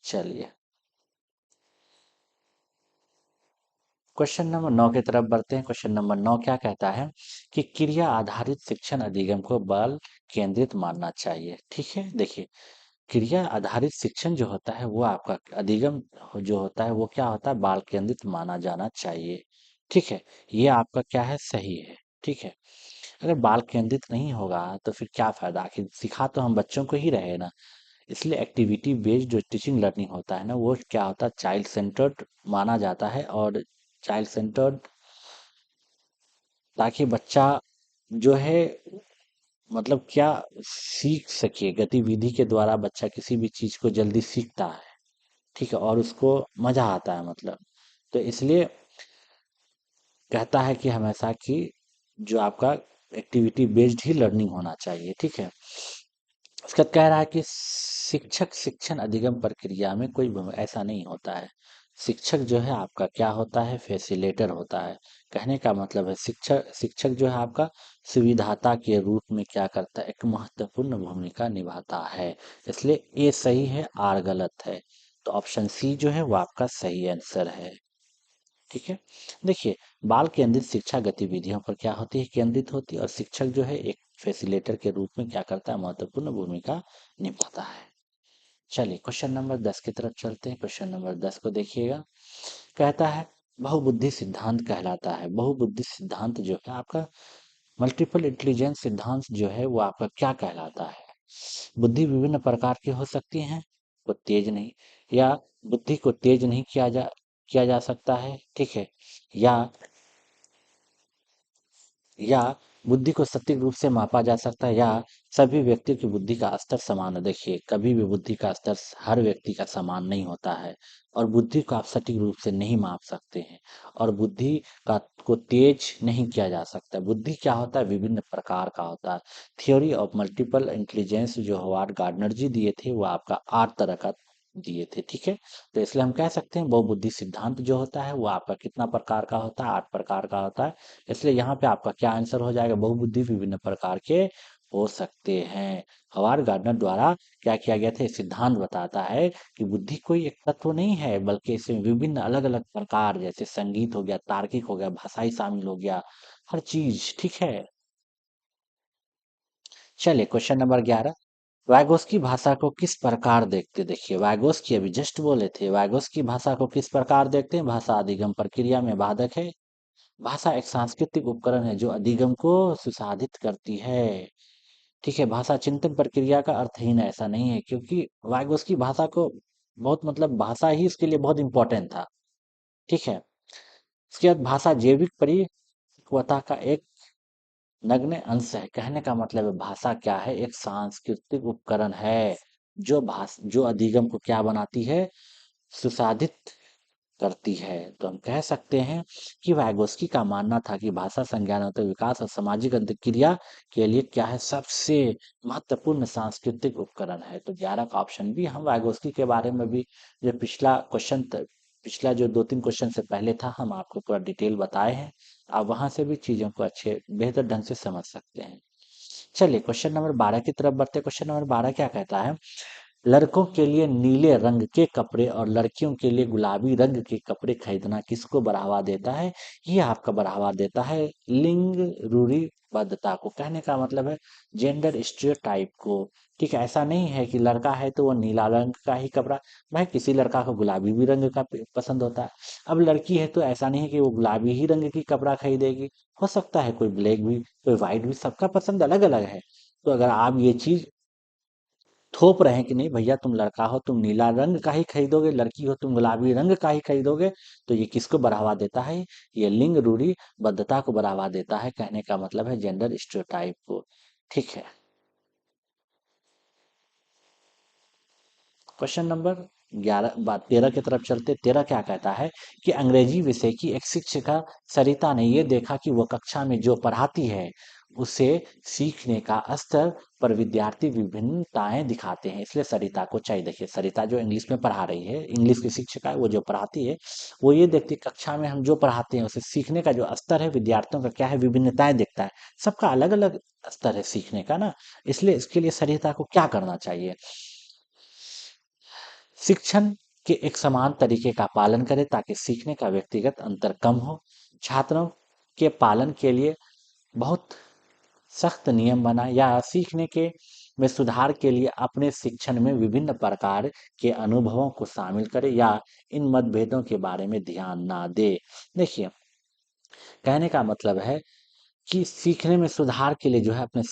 चलिए क्वेश्चन नंबर 9 की तरफ बढ़ते हैं। क्वेश्चन नंबर 9 क्या कहता है कि क्रिया आधारित शिक्षण अधिगम को बल केंद्रित मानना चाहिए। ठीक है, देखिए क्रिया आधारित शिक्षण जो होता है वो आपका अधिगम जो होता है वो क्या होता है, बाल केंद्रित माना जाना चाहिए। ठीक है, ये आपका क्या है, सही है। ठीक है, अगर बाल केंद्रित नहीं होगा तो फिर क्या फायदा, आखिर सिखा तो हम बच्चों को ही रहे ना। इसलिए एक्टिविटी बेस्ड जो टीचिंग लर्निंग होता है ना, वो क्या होता है, चाइल्ड सेंटर्ड माना जाता है। और चाइल्ड सेंटर्ड, ताकि बच्चा जो है मतलब क्या सीख सके, गतिविधि के द्वारा बच्चा किसी भी चीज को जल्दी सीखता है। ठीक है, और उसको मजा आता है, मतलब तो इसलिए कहता है कि हमेशा कि जो आपका एक्टिविटी बेस्ड ही लर्निंग होना चाहिए, ठीक है। उसका कह रहा है कि शिक्षक शिक्षण अधिगम प्रक्रिया में कोई ऐसा नहीं होता है। शिक्षक जो है आपका क्या होता है, फैसिलेटर होता है। कहने का मतलब है शिक्षक शिक्षक जो है आपका सुविधाता के रूप में क्या करता है, एक महत्वपूर्ण भूमिका निभाता है। इसलिए ए सही है, आर गलत है। तो ऑप्शन सी जो है वो आपका सही आंसर है, ठीक है। देखिए, बाल केंद्रित शिक्षा गतिविधियों पर क्या होती है, केंद्रित होती है, और शिक्षक जो है एक फैसिलिटेटर के रूप में क्या करता है, महत्वपूर्ण भूमिका निभाता है। चलिए क्वेश्चन नंबर 10 की तरफ चलते हैं। क्वेश्चन नंबर 10 को देखिएगा। कहता है बहुबुद्धि सिद्धांत कहलाता है। बहुबुद्धि सिद्धांत जो है आपका मल्टीपल इंटेलिजेंस सिद्धांत जो है वो आपका क्या कहलाता है। बुद्धि विभिन्न प्रकार की हो सकती हैं, वो तेज नहीं, या बुद्धि को तेज नहीं किया जा सकता है, ठीक है। या या बुद्धि को सटीक रूप से मापा जा सकता है, या सभी व्यक्तियों की बुद्धि का स्तर समान है। देखिए, कभी भी बुद्धि का स्तर हर व्यक्ति का समान नहीं होता है, और बुद्धि को आप सटीक रूप से नहीं माप सकते हैं, और बुद्धि का को तेज नहीं किया जा सकता। बुद्धि क्या होता है, विभिन्न प्रकार का होता है। थ्योरी ऑफ मल्टीपल इंटेलिजेंस जो हॉवार्ड गार्डनर जी दिए थे वो आपका 8 तरह का दिए थे, ठीक है। तो इसलिए हम कह सकते हैं बहुबुद्धि सिद्धांत जो होता है वो आपका कितना प्रकार का होता है, 8 प्रकार का होता है। इसलिए यहाँ पे आपका क्या आंसर हो जाएगा, बहुबुद्धि विभिन्न प्रकार के हो सकते हैं। हवार्ड गार्डनर द्वारा क्या किया गया था, ये सिद्धांत बताता है कि बुद्धि कोई एक तत्व नहीं है, बल्कि इसमें विभिन्न अलग अलग प्रकार, जैसे संगीत हो गया, तार्किक हो गया, भाषाई शामिल हो गया, हर चीज, ठीक है। चलिए क्वेश्चन नंबर 11। वाइगोस्की भाषा को किस प्रकार देखते, देखिए वाइगोस्की अभी जस्ट बोले थे, वाइगोस्की भाषा को किस प्रकार देखते हैं, भाषा अधिगम प्रक्रिया में बाधक है। भाषा एक सांस्कृतिक उपकरण है जो अधिगम को सुसाधित करती है, ठीक है। भाषा चिंतन प्रक्रिया का अर्थहीन है, ऐसा नहीं है, क्योंकि वाइगोस्की भाषा को बहुत, मतलब भाषा ही उसके लिए बहुत इंपॉर्टेंट था, ठीक है। इसके बाद भाषा जैविक परिपक्वता का एक नग्न अंश है। कहने का मतलब है भाषा क्या है, एक सांस्कृतिक उपकरण है जो अधिगम को क्या बनाती है, सुसाधित करती है। तो हम कह सकते हैं कि वाइगोस्की का मानना था कि भाषा संज्ञानात्मक विकास और सामाजिक अंतरक्रिया के लिए क्या है, सबसे महत्वपूर्ण सांस्कृतिक उपकरण है। तो 11 का ऑप्शन भी, हम वाइगोस्की के बारे में भी जो पिछला जो 2-3 क्वेश्चन से पहले था, हम आपको पूरा डिटेल बताए हैं। आप वहां से भी चीजों को अच्छे बेहतर ढंग से समझ सकते हैं। चलिए क्वेश्चन नंबर 12 की तरफ बढ़ते हैं। क्वेश्चन नंबर 12 क्या कहता है, लड़कों के लिए नीले रंग के कपड़े और लड़कियों के लिए गुलाबी रंग के कपड़े खरीदना किसको बढ़ावा देता है। ये आपका बढ़ावा देता है लिंग रूढ़िबद्धता को। कहने का मतलब है जेंडर स्टीरियोटाइप को, ठीक है। ऐसा नहीं है कि लड़का है तो वो नीला रंग का ही कपड़ा, भाई किसी लड़का को गुलाबी भी रंग का पसंद होता है। अब लड़की है तो ऐसा नहीं है कि वो गुलाबी ही रंग की कपड़ा खरीदेगी, हो सकता है कोई ब्लैक भी, कोई व्हाइट भी, सबका पसंद अलग अलग है। तो अगर आप ये चीज थोप रहे हैं कि नहीं भैया तुम लड़का हो तुम नीला रंग का ही खरीदोगे, लड़की हो तुम गुलाबी रंग का ही खरीदोगे, तो ये किसको बढ़ावा देता है, ये लिंग रूढ़िबद्धता को बढ़ावा देता है। कहने का मतलब है जेंडर स्टीरियोटाइप को, ठीक है। क्वेश्चन नंबर 13 की तरफ चलते। 13 क्या कहता है कि अंग्रेजी विषय की एक शिक्षिका सरिता ने यह देखा कि वह कक्षा में जो पढ़ाती है उसे सीखने का स्तर पर विद्यार्थी विभिन्नताएं दिखाते हैं, इसलिए सरिता को चाहिए। देखिए सरिता जो इंग्लिश में पढ़ा रही है, इंग्लिश की शिक्षिका है, वो जो पढ़ाती है वो ये देखती है कक्षा में हम जो पढ़ाते हैं उसे सीखने का जो स्तर है विद्यार्थियों का क्या है, विभिन्नताएं देखता है, सबका अलग अलग स्तर है सीखने का ना। इसलिए इसके लिए सरिता को क्या करना चाहिए, शिक्षण के एक समान तरीके का पालन करें ताकि सीखने का व्यक्तिगत अंतर कम हो। छात्रों के पालन के लिए बहुत सख्त नियम बनाए, या सीखने के में सुधार के लिए अपने शिक्षण में विभिन्न प्रकार के अनुभवों को शामिल करें, या इन मतभेदों के बारे में ध्यान ना दे। देखिए, कहने का मतलब है कि सीखने में सुधार के लिए जो है अपने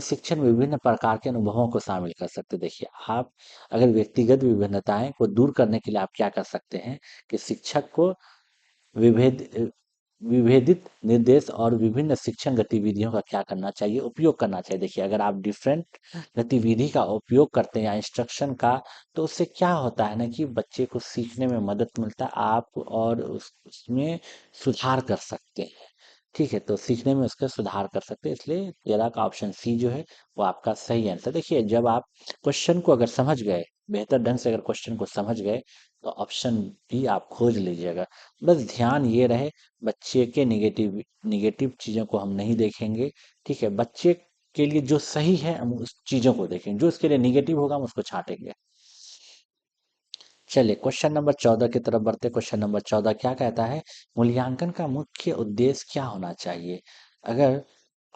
शिक्षण में विभिन्न प्रकार के अनुभवों को शामिल कर सकते हैं। देखिए, आप अगर व्यक्तिगत विभिन्नताएं को दूर करने के लिए आप क्या कर सकते हैं कि शिक्षक को विभेद विभेदित निर्देश और विभिन्न शिक्षण गतिविधियों का क्या करना चाहिए, उपयोग करना चाहिए। देखिए, अगर आप डिफरेंट गतिविधि का उपयोग करते हैं या इंस्ट्रक्शन का, तो उससे क्या होता है ना कि बच्चे को सीखने में मदद मिलता है, आप और उसमें सुधार कर सकते हैं। ठीक है, तो सीखने में उसका सुधार कर सकते हैं, इसलिए तेरह का ऑप्शन सी जो है वो आपका सही आंसर। देखिए, जब आप क्वेश्चन को अगर समझ गए, बेहतर ढंग से अगर क्वेश्चन को समझ गए, तो ऑप्शन बी आप खोज लीजिएगा। बस ध्यान ये रहे, बच्चे के निगेटिव निगेटिव चीज़ों को हम नहीं देखेंगे। ठीक है, बच्चे के लिए जो सही है हम उस चीज़ों को देखेंगे, जो उसके लिए निगेटिव होगा हम उसको छांटेंगे। चलिए, क्वेश्चन नंबर 14 की तरफ बढ़ते। क्वेश्चन नंबर 14 क्या कहता है, मूल्यांकन का मुख्य उद्देश्य क्या होना चाहिए। अगर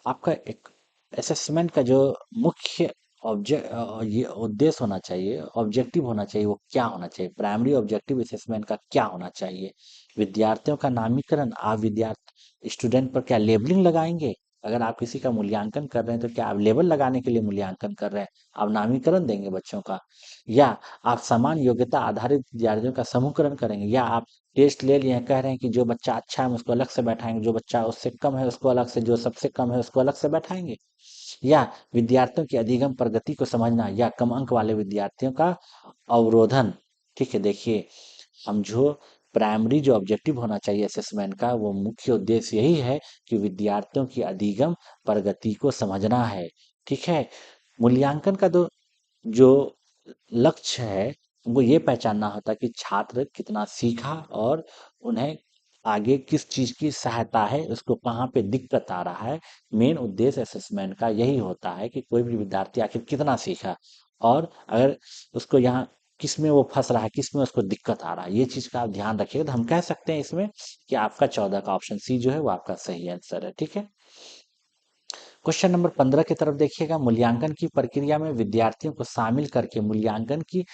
आपका एक असेसमेंट का जो मुख्य ये उद्देश्य होना चाहिए, ऑब्जेक्टिव होना चाहिए, वो क्या होना चाहिए, प्राइमरी ऑब्जेक्टिव असेसमेंट का क्या होना चाहिए। विद्यार्थियों का नामीकरण, आप विद्यार्थी स्टूडेंट पर क्या लेबलिंग लगाएंगे। अगर आप किसी का मूल्यांकन कर रहे हैं तो क्या आप लेबल लगाने के लिए मूल्यांकन कर रहे हैं, आप नामीकरण देंगे बच्चों का, या आप समान योग्यता आधारित विद्यार्थियों का समूहकरण करेंगे, या आप टेस्ट ले लिए हैं, कह रहे हैं कि जो बच्चा अच्छा है हम उसको अलग से बैठाएंगे, जो बच्चा उससे कम है उसको अलग से, जो सबसे कम है उसको अलग से बैठाएंगे। या विद्यार्थियों की अधिगम प्रगति को समझना, या कम अंक वाले विद्यार्थियों का अवरोधन। ठीक है, देखिए, हम जो प्राइमरी जो ऑब्जेक्टिव होना चाहिए असेसमेंट का, वो मुख्य उद्देश्य यही है कि विद्यार्थियों की अधिगम प्रगति को समझना है। ठीक है, मूल्यांकन का जो लक्ष्य है, वो ये पहचानना होता है कि छात्र कितना सीखा, और उन्हें आगे किस चीज़ की सहायता है, उसको कहाँ पे दिक्कत आ रहा है। मेन उद्देश्य असेसमेंट का यही होता है कि कोई भी विद्यार्थी आखिर कितना सीखा, और अगर उसको यहाँ किस में वो फंस रहा है, किस में उसको दिक्कत आ रहा है, ये चीज़ का आप ध्यान रखिएगा, तो हम कह सकते हैं इसमें कि आपका 14 का ऑप्शन सी जो है वो आपका सही आंसर है। ठीक है, क्वेश्चन नंबर 15 की तरफ देखिएगा, मूल्यांकन की प्रक्रिया में विद्यार्थियों को शामिल करके मूल्यांकन की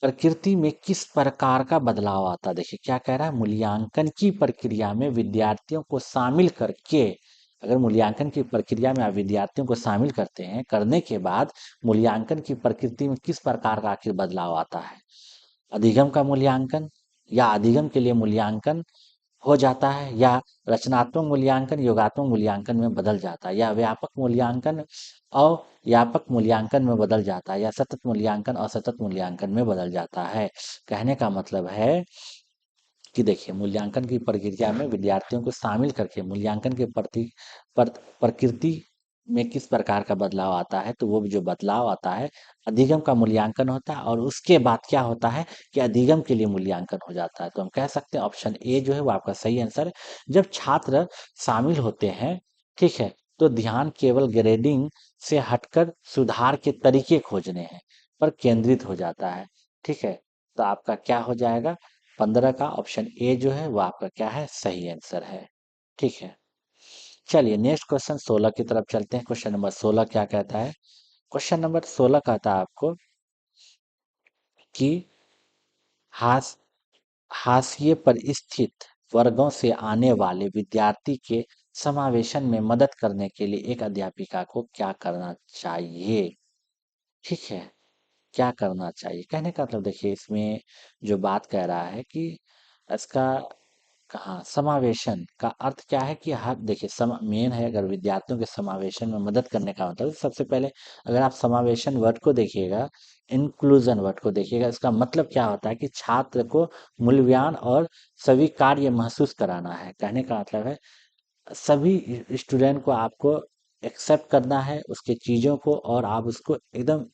प्रकृति में किस प्रकार का बदलाव आता है। देखिए क्या कह रहा है, मूल्यांकन की प्रक्रिया में विद्यार्थियों को शामिल करके, अगर मूल्यांकन की प्रक्रिया में आप विद्यार्थियों को शामिल करते हैं, करने के बाद मूल्यांकन की प्रकृति में किस प्रकार का आखिर बदलाव आता है। अधिगम का मूल्यांकन, या अधिगम के लिए मूल्यांकन हो जाता है, या रचनात्मक मूल्यांकन योगात्मक मूल्यांकन में बदल जाता है, या व्यापक मूल्यांकन अव्यापक मूल्यांकन में बदल जाता है, या सतत मूल्यांकन असतत मूल्यांकन में बदल जाता है। कहने का मतलब है कि देखिए, मूल्यांकन की प्रक्रिया में विद्यार्थियों को शामिल करके मूल्यांकन के प्रकृति में किस प्रकार का बदलाव आता है, तो वो जो बदलाव आता है, अधिगम का मूल्यांकन होता है, और उसके बाद क्या होता है कि अधिगम के लिए मूल्यांकन हो जाता है। तो हम कह सकते हैं ऑप्शन ए जो है वो आपका सही आंसर है। जब छात्र शामिल होते हैं, ठीक है, तो ध्यान केवल ग्रेडिंग से हटकर सुधार के तरीके खोजने हैं पर केंद्रित हो जाता है। ठीक है, तो आपका क्या हो जाएगा, 15 का ऑप्शन ए जो है वो आपका क्या है, सही आंसर है। ठीक है, चलिए नेक्स्ट क्वेश्चन 16 की तरफ चलते हैं। क्वेश्चन नंबर 16 क्या कहता है, क्वेश्चन नंबर 16 कहता है आपको कि हास हाशिए पर स्थित वर्गों से आने वाले विद्यार्थी के समावेशन में मदद करने के लिए एक अध्यापिका को क्या करना चाहिए। ठीक है, क्या करना चाहिए, कहने का मतलब देखिए, इसमें जो बात कह रहा है कि इसका कहाँ समावेशन का अर्थ क्या है कि हर देखिए सम मेन है, अगर विद्यार्थियों के समावेशन में मदद करने का मतलब, सबसे पहले अगर आप समावेशन वर्ड को देखिएगा, इंक्लूजन वर्ड को देखिएगा, इसका मतलब क्या होता है कि छात्र को मूल्यवान और स्वीकार्य महसूस कराना है। कहने का मतलब है सभी स्टूडेंट को आपको एक्सेप्ट करना है उसके चीज़ों को, और आप उसको एकदम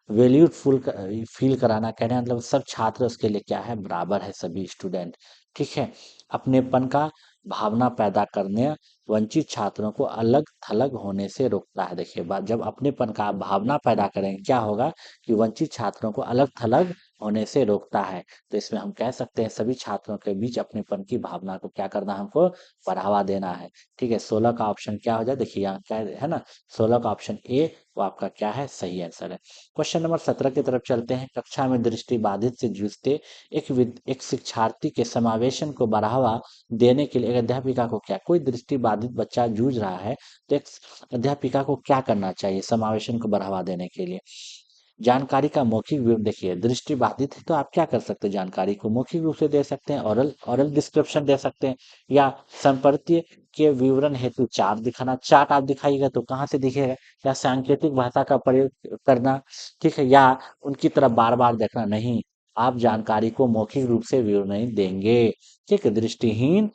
वैल्यूड फुल फील कराना। कहने का मतलब सब छात्र उसके लिए क्या है, बराबर है सभी स्टूडेंट। ठीक है, अपनेपन का भावना पैदा करने वंचित छात्रों को अलग थलग होने से रोकता है। देखिए बात, जब अपनेपन का भावना पैदा करेंगे क्या होगा कि वंचित छात्रों को अलग थलग होने से रोकता है। तो इसमें हम कह सकते हैं सभी छात्रों के बीच अपनेपन की भावना को क्या करना है, हमको बढ़ावा देना है। ठीक है, 16 का ऑप्शन क्या हो जाए, देखिए यहाँ क्या है ना, 16 का ऑप्शन ए वो आपका क्या है, सही आंसर है। क्वेश्चन नंबर 17 की तरफ चलते हैं। कक्षा में दृष्टि बाधित से जूझते एक शिक्षार्थी के समावेशन को बढ़ावा देने के लिए एक अध्यापिका को क्या, कोई दृष्टि बाधित बच्चा जूझ रहा है तो एक अध्यापिका को क्या करना चाहिए समावेशन को बढ़ावा देने के लिए। जानकारी का मौखिक विवरण देखिए, दृष्टि बाधित है तो आप क्या कर सकते हैं, जानकारी को मौखिक रूप से दे सकते हैं, ऑरल ऑरल डिस्क्रिप्शन दे सकते हैं, या संपर्कीय के विवरण हेतु चार्ट दिखाना, चार्ट आप दिखाइएगा तो कहाँ से दिखेगा, या सांकेतिक भाषा का प्रयोग करना, ठीक है, या उनकी तरफ बार बार देखना नहीं, आप जानकारी को मौखिक रूप से विवरण देंगे। ठीक है, दृष्टिहीन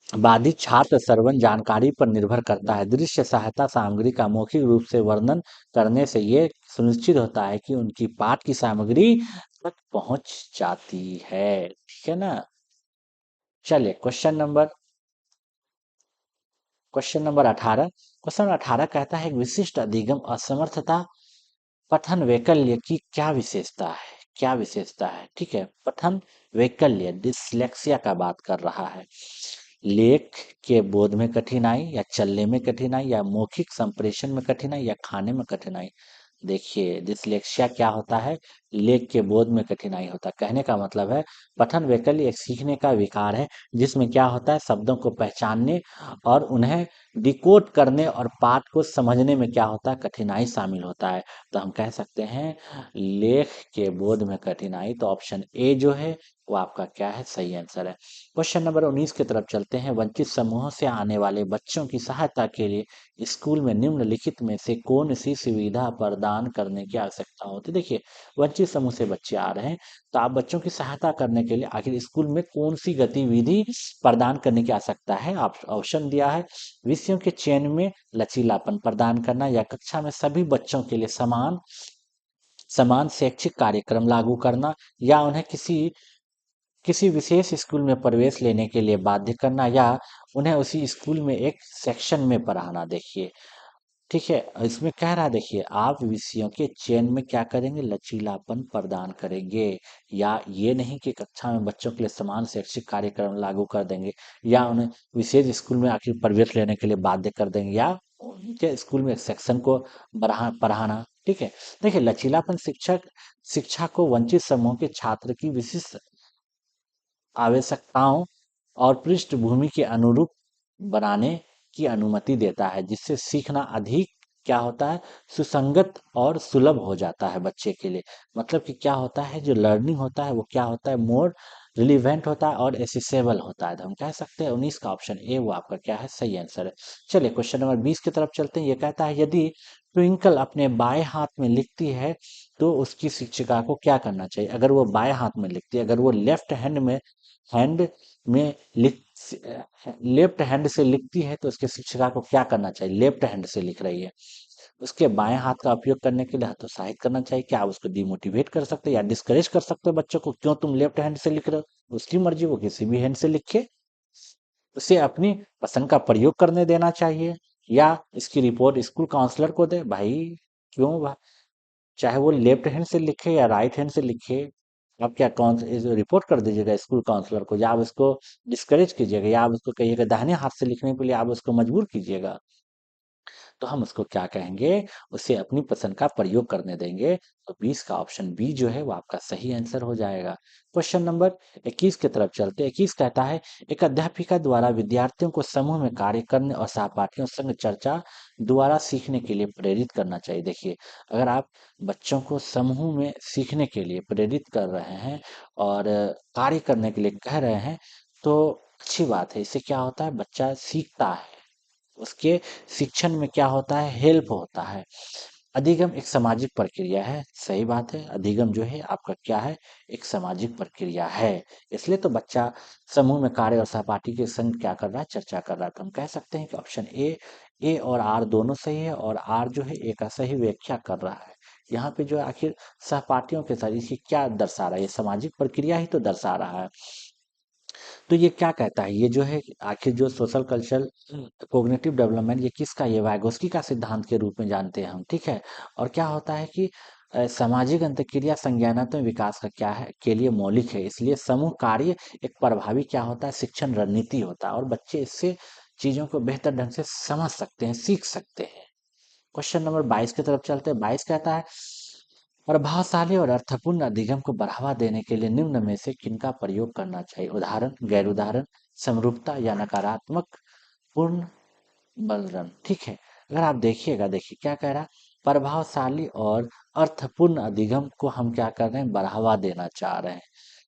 बाधित छात्र श्रवण जानकारी पर निर्भर करता है, दृश्य सहायता सामग्री का मौखिक रूप से वर्णन करने से ये सुनिश्चित होता है कि उनकी पाठ की सामग्री तक पहुंच जाती है। ठीक है ना। चलिए क्वेश्चन नंबर 18। क्वेश्चन 18 कहता है, एक विशिष्ट अधिगम असमर्थता पठन वैकल्य की क्या विशेषता है, क्या विशेषता है, ठीक है, पठन वैकल्य डिसलेक्सिया का बात कर रहा है, लेख के बोध में कठिनाई, या चलने में कठिनाई, या मौखिक संप्रेषण में कठिनाई, या खाने में कठिनाई। देखिए, डिसलेक्सिया क्या होता है, लेख के बोध में कठिनाई होता है, कहने का मतलब है पठन वैकल्य एक सीखने का विकार है, जिसमें क्या होता है, शब्दों को पहचानने और उन्हें डिकोड करने और पाठ को समझने में क्या होता है, कठिनाई शामिल होता है। तो हम कह सकते हैं लेख के बोध में कठिनाई, तो ऑप्शन ए जो है वो आपका क्या है, सही आंसर है। क्वेश्चन नंबर 19 की तरफ चलते हैं, वंचित समूहों से आने वाले बच्चों की सहायता के लिए स्कूल में निम्नलिखित में से कौन सी सुविधा प्रदान करने की आवश्यकता होती है। देखिए, वंचित समूह से बच्चे आ रहे हैं, तो आप बच्चों की सहायता करने के लिए आखिर स्कूल में कौन सी गतिविधि प्रदान करने की आवश्यकता है। आप ऑप्शन दिया है, विषयों के चयन में लचीलापन प्रदान करना, या कक्षा में सभी बच्चों के लिए समान समान शैक्षिक कार्यक्रम लागू करना, या उन्हें किसी किसी विशेष स्कूल में प्रवेश लेने के लिए बाध्य करना, या उन्हें उसी स्कूल में एक सेक्शन में पढ़ाना। देखिए, ठीक है, इसमें कह रहा है, देखिए, आप विषयों के चयन में क्या करेंगे, लचीलापन प्रदान करेंगे, या ये नहीं कि कक्षा में बच्चों के लिए समान शैक्षिक कार्यक्रम लागू कर देंगे, या उन्हें विशेष स्कूल में आखिर प्रवेश लेने के लिए बाध्य कर देंगे, या उनके स्कूल में एक सेक्शन को बढ़ा पढ़ाना। ठीक है, देखिए, लचीलापन शिक्षा को वंचित समूह के छात्र की विशिष्ट आवश्यकताओं और पृष्ठभूमि के अनुरूप बनाने की अनुमति देता है, जिससे सीखना अधिक क्या होता है, सुसंगत और सुलभ हो जाता है बच्चे के लिए। मतलब कि क्या होता है, जो लर्निंग होता है वो क्या होता है, मोर रिलीवेंट होता है और एसेसेबल होता है। तो हम कह सकते हैं 19 का ऑप्शन ए वो आपका क्या है, सही आंसर है। चलिए क्वेश्चन नंबर 20 की तरफ चलते हैं। ये कहता है, यदि ट्विंकल अपने बाएं हाथ में लिखती है तो उसकी शिक्षिका को क्या करना चाहिए। अगर वो बाएं हाथ में लिखती है, अगर वो हैंड में लिख लेफ्ट हैंड से लिखती है, तो उसके शिक्षिका को क्या करना चाहिए, लेफ्ट हैंड से लिख रही है, उसके बाएं हाथ का उपयोग करने के लिए हतोत्साहित करना चाहिए। क्या आप उसको डिमोटिवेट कर सकते हैं या डिस्करेज कर सकते हो बच्चों को, क्यों तुम लेफ्ट हैंड से लिख रहे हो, उसकी मर्जी, वो किसी भी हैंड से लिखे, उसे अपनी पसंद का प्रयोग करने देना चाहिए, या इसकी रिपोर्ट स्कूल काउंसलर को दे। भाई, क्यों भाई, चाहे वो लेफ्ट हैंड से लिखे या राइट हैंड से लिखे, आप क्या कौन रिपोर्ट कर दीजिएगा स्कूल काउंसलर को, या आप उसको डिस्करेज कीजिएगा, या आप उसको कहिएगा दाहिने हाथ से लिखने के लिए आप उसको मजबूर कीजिएगा। तो हम उसको क्या कहेंगे, उसे अपनी पसंद का प्रयोग करने देंगे। तो 20 का ऑप्शन बी जो है वो आपका सही आंसर हो जाएगा। क्वेश्चन नंबर 21 की तरफ चलते हैं। 21 कहता है, एक अध्यापिका द्वारा विद्यार्थियों को समूह में कार्य करने और सहपाठियों संग चर्चा द्वारा सीखने के लिए प्रेरित करना चाहिए। देखिए, अगर आप बच्चों को समूह में सीखने के लिए प्रेरित कर रहे हैं और कार्य करने के लिए कह रहे हैं, तो अच्छी बात है। इससे क्या होता है, बच्चा सीखता है, उसके शिक्षण में क्या होता है, हेल्प होता है। अधिगम एक सामाजिक प्रक्रिया है, सही बात है, अधिगम जो है आपका क्या है, एक सामाजिक प्रक्रिया है। इसलिए तो बच्चा समूह में कार्य और सहपाठी के संग क्या कर रहा है, चर्चा कर रहा है। तो हम कह सकते हैं कि ऑप्शन ए और आर दोनों सही है, और आर जो है ए का सही व्याख्या कर रहा है। यहाँ पे जो है आखिर सहपाठियों के साथ इसकी क्या दर्शा रहा है, ये सामाजिक प्रक्रिया ही तो दर्शा रहा है। तो ये क्या कहता है, ये जो है आखिर जो सोशल कल्चरल कोग्निटिव डेवलपमेंट, ये किसका, ये वाइगोस्की का सिद्धांत के रूप में जानते हैं हम। ठीक है, और क्या होता है कि सामाजिक अंतःक्रिया संज्ञानात्मक विकास का क्या है, के लिए मौलिक है। इसलिए समूह कार्य एक प्रभावी क्या होता है, शिक्षण रणनीति होता है, और बच्चे इससे चीजों को बेहतर ढंग से समझ सकते हैं, सीख सकते हैं। क्वेश्चन नंबर 22 की तरफ चलते हैं। 22 कहता है, प्रभावशाली और अर्थपूर्ण अधिगम को बढ़ावा देने के लिए निम्न में से किनका प्रयोग करना चाहिए। उदाहरण, गैर उदाहरण, समरूपता, या नकारात्मक पूर्ण बलरन। ठीक है, अगर आप देखिएगा, देखिए क्या कह रहा है, प्रभावशाली और अर्थपूर्ण अधिगम को हम क्या कर रहे हैं, बढ़ावा देना चाह रहे हैं।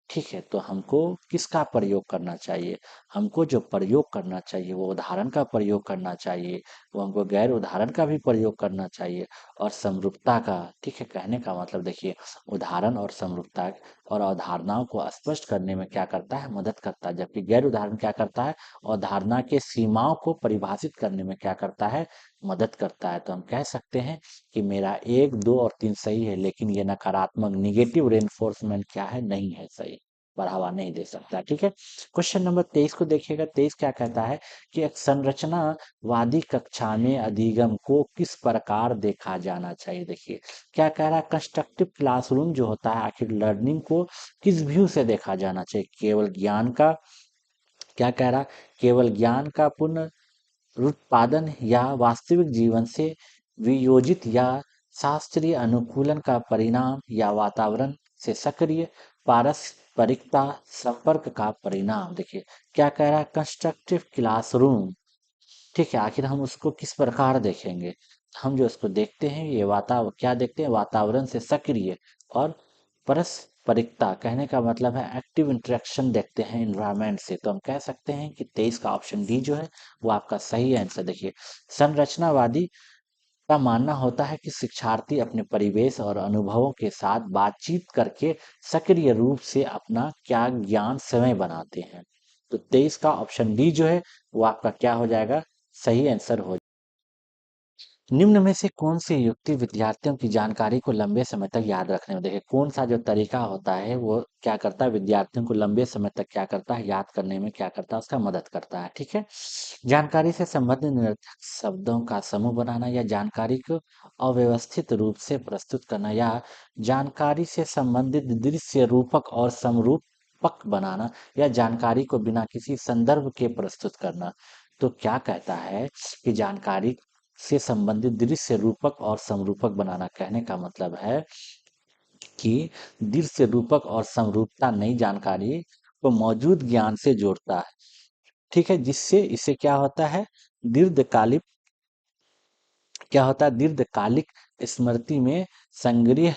ठीक है, तो हमको किसका प्रयोग करना चाहिए? हमको जो प्रयोग करना चाहिए वो उदाहरण का प्रयोग करना चाहिए, वो हमको गैर उदाहरण का भी प्रयोग करना चाहिए, और समरूपता का। ठीक है, कहने का मतलब देखिए, उदाहरण और समरूपता और अवधारणाओं को स्पष्ट करने में क्या करता है, मदद करता है, जबकि गैर उदाहरण क्या करता है, अवधारणा के सीमाओं को परिभाषित करने में क्या करता है, मदद करता है। तो हम कह सकते हैं कि मेरा 1, 2 और 3 सही है, लेकिन ये नकारात्मक निगेटिव रेनफोर्समेंट क्या है, नहीं है सही, बढ़ावा नहीं दे सकता। ठीक है, क्वेश्चन नंबर 23 को देखिएगा। 23 क्या कहता है कि एक संरचनावादी कक्षा में अधिगम को किस प्रकार देखा जाना चाहिए। देखिए क्या कह रहा है, कंस्ट्रक्टिव क्लासरूम जो होता है, आखिर लर्निंग को किस व्यू से देखा जाना चाहिए, केवल ज्ञान का, क्या कह रहा है, केवल ज्ञान का उत्पादन या वास्तविक जीवन से वियोजित या शास्त्रीय अनुकूलन का परिणाम या वातावरण से सक्रिय पारस्परिकता संपर्क का परिणाम। देखिए क्या कह रहा है, कंस्ट्रक्टिव क्लासरूम। ठीक है, आखिर हम उसको किस प्रकार देखेंगे, हम जो उसको देखते हैं ये क्या देखते हैं, वातावरण से सक्रिय और पारस्परिकता, कहने का मतलब है एक्टिव इंटरेक्शन देखते हैं इन्वायरमेंट से। तो हम कह सकते हैं कि 23 का ऑप्शन डी जो है वो आपका सही आंसर। देखिए संरचनावादी का मानना होता है कि शिक्षार्थी अपने परिवेश और अनुभवों के साथ बातचीत करके सक्रिय रूप से अपना क्या ज्ञान स्वयं बनाते हैं। तो 23 का ऑप्शन डी जो है वो आपका क्या हो जाएगा, सही आंसर हो। निम्न में से कौन सी युक्ति विद्यार्थियों की जानकारी को लंबे समय तक याद रखने में, देखिए कौन सा जो तरीका होता है वो क्या करता है, विद्यार्थियों को लंबे समय तक क्या करता है, याद करने में क्या करता है, उसका मदद करता है। ठीक है, जानकारी से संबंधित निरर्थक शब्दों का समूह बनाना, या जानकारी को अव्यवस्थित रूप से प्रस्तुत करना, या जानकारी से संबंधित दृश्य रूपक और समरूपक बनाना, या जानकारी को बिना किसी संदर्भ के प्रस्तुत करना। तो क्या कहता है कि जानकारी से संबंधित दृश्य रूपक और समरूपक बनाना, कहने का मतलब है कि दृश्य रूपक और समरूपता नई जानकारी को मौजूद ज्ञान से जोड़ता है। ठीक है, जिससे इसे क्या होता है, दीर्घकालिक, क्या होता है, दीर्घकालिक स्मृति में संग्रह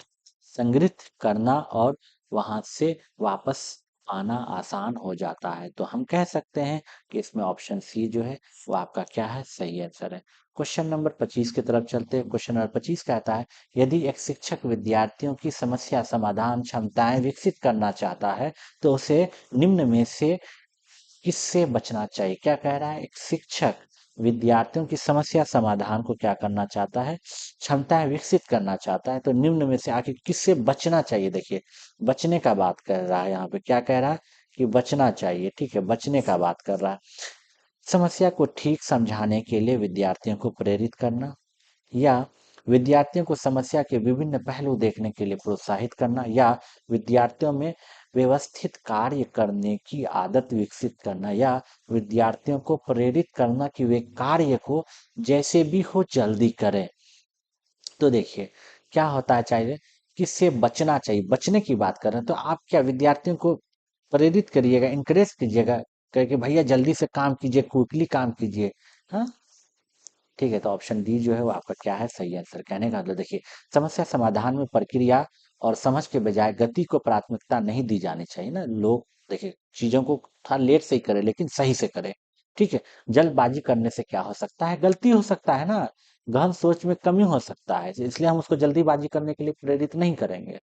संग्रहित करना और वहां से वापस आना आसान हो जाता है। तो हम कह सकते हैं कि इसमें ऑप्शन सी जो है वो आपका क्या है, सही आंसर है। क्वेश्चन नंबर 25 की तरफ चलते हैं। क्वेश्चन नंबर 25 कहता है, यदि एक शिक्षक विद्यार्थियों की समस्या समाधान क्षमताएं विकसित करना चाहता है तो उसे निम्न में से किससे बचना चाहिए। क्या कह रहा है, एक शिक्षक विद्यार्थियों की समस्या समाधान को क्या करना चाहता है, क्षमताएं विकसित करना चाहता है, तो निम्न में से आखिर किससे बचना चाहिए। देखिए बचने का बात कर रहा है, यहाँ पे क्या कह रहा है कि बचना चाहिए। ठीक है, बचने का बात कर रहा है। समस्या को ठीक समझाने के लिए विद्यार्थियों को प्रेरित करना, या विद्यार्थियों को समस्या के विभिन्न पहलू देखने के लिए प्रोत्साहित करना, या विद्यार्थियों में व्यवस्थित कार्य करने की आदत विकसित करना, या विद्यार्थियों को प्रेरित करना कि वे कार्य को जैसे भी हो जल्दी करें। तो देखिए क्या होता है, चाहिए किससे बचना चाहिए, बचने की बात कर रहे हैं, तो आप क्या विद्यार्थियों को प्रेरित करिएगा, इंकरेज कीजिएगा, कहे कि भैया जल्दी से काम कीजिए, क्विकली काम कीजिए। हाँ, ठीक है, तो ऑप्शन डी जो है वो आपका क्या है, सही आंसर। कहने का मतलब देखिए, समस्या समाधान में प्रक्रिया और समझ के बजाय गति को प्राथमिकता नहीं दी जानी चाहिए ना। लोग देखिए चीजों को थोड़ा लेट से ही करें लेकिन सही से करें। ठीक है, जल्दबाजी करने से क्या हो सकता है, गलती हो सकता है ना, गहन सोच में कमी हो सकता है, इसलिए हम उसको जल्दीबाजी करने के लिए प्रेरित नहीं करेंगे।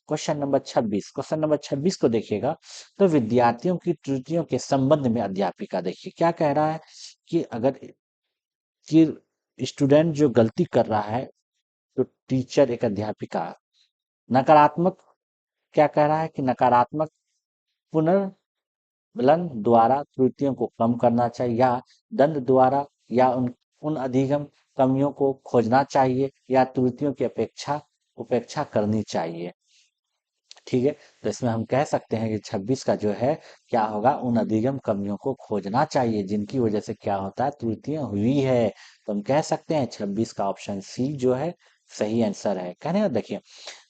क्वेश्चन नंबर 26, क्वेश्चन नंबर 26 को देखिएगा। तो विद्यार्थियों की त्रुटियों के संबंध में अध्यापिका, देखिए क्या कह रहा है कि अगर कि स्टूडेंट जो गलती कर रहा है, तो टीचर एक अध्यापिका नकारात्मक, क्या कह रहा है कि नकारात्मक पुनर्बलन द्वारा त्रुटियों को कम करना चाहिए, या दंड द्वारा, या उन उन अधिगम कमियों को खोजना चाहिए, या त्रुटियों की अपेक्षा उपेक्षा करनी चाहिए। ठीक है, तो इसमें हम कह सकते हैं कि 26 का जो है क्या होगा, उन अधिगम कमियों को खोजना चाहिए जिनकी वजह से क्या होता है, त्रुटियां हुई है। तो हम कह सकते हैं 26 का ऑप्शन सी जो है सही आंसर है। कहने का देखिए,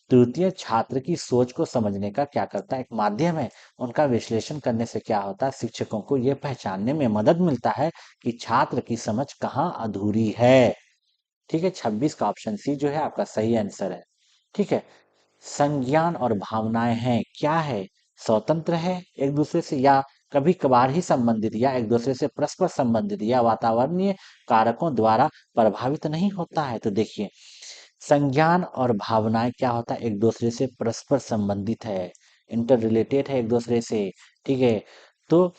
तृतीय छात्र की सोच को समझने का क्या करता है, एक माध्यम है। उनका विश्लेषण करने से क्या होता है, शिक्षकों को यह पहचानने में मदद मिलता है कि छात्र की समझ कहाँ अधूरी है। ठीक है, 26 का ऑप्शन सी जो है आपका सही आंसर है। ठीक है, संज्ञान और भावनाएं हैं क्या है, स्वतंत्र है एक दूसरे से, या कभी कभार ही संबंधित, या एक दूसरे से परस्पर संबंधित, या वातावरणीय कारकों द्वारा प्रभावित नहीं होता है। तो देखिए, संज्ञान और भावनाएं क्या होता है, एक दूसरे से परस्पर संबंधित है, इंटर रिलेटेड है एक दूसरे से। ठीक है, तो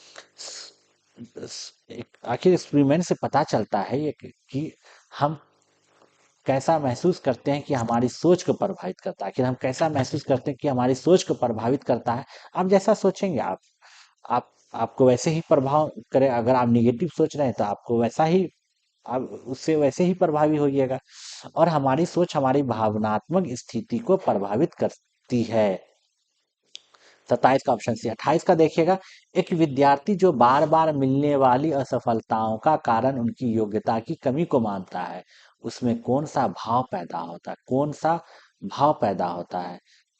आखिर एक्सपेरिमेंट से पता चलता है ये कि हम कैसा महसूस करते हैं कि हमारी सोच को प्रभावित करता है। आखिर हम कैसा महसूस करते हैं कि हमारी सोच को प्रभावित करता है। आप जैसा सोचेंगे, आप आपको वैसे ही प्रभाव करे। अगर आप निगेटिव सोच रहे हैं तो आपको वैसा ही, आप उससे वैसे ही प्रभावी होइएगा। और हमारी सोच हमारी भावनात्मक स्थिति को प्रभावित करती है। 27 का ऑप्शन सी। 28 का देखिएगा, एक विद्यार्थी जो बार बार मिलने वाली असफलताओं का कारण उनकी योग्यता की कमी को मानता है, उसमें कौन सा भाव पैदा होता है, कौन सा भाव पैदा होता है।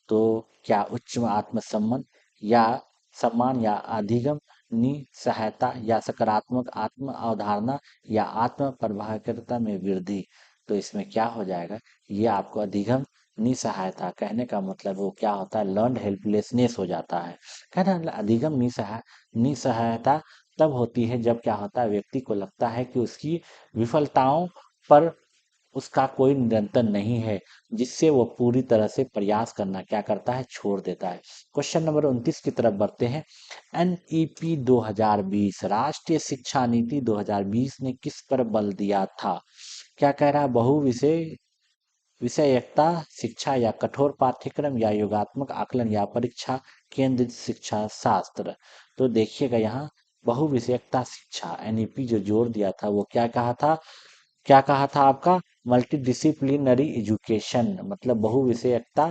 तो क्या उच्च आत्मसम्मान, या सम्मान, या अधिगम निसहायता, या सकारात्मक आत्म अवधारणा, या आत्म प्रभावकारिता में वृद्धि। तो इसमें क्या हो जाएगा, ये आपको अधिगम निसहायता, कहने का मतलब वो क्या होता है, लर्न हेल्पलेसनेस हो जाता है। कहना मतलब अधिगम निसहायता तब होती है जब क्या होता है, व्यक्ति को लगता है कि उसकी विफलताओं पर उसका कोई नियंत्रण नहीं है, जिससे वो पूरी तरह से प्रयास करना क्या करता है, छोड़ देता है। क्वेश्चन नंबर 29 की तरफ बढ़ते हैं। एनईपी 2020 राष्ट्रीय शिक्षा नीति 2020 ने किस पर बल दिया था। क्या कह रहा है, बहु विषय विषयकता शिक्षा, या कठोर पाठ्यक्रम, या योगात्मक आकलन, या परीक्षा केंद्रित शिक्षा शास्त्र। तो देखिएगा यहाँ, बहुविषयकता शिक्षा एनईपी जो जोर दिया था वो क्या कहा था, क्या कहा था आपका, मल्टी डिसिप्लिनरी एजुकेशन, मतलब बहुविषयकता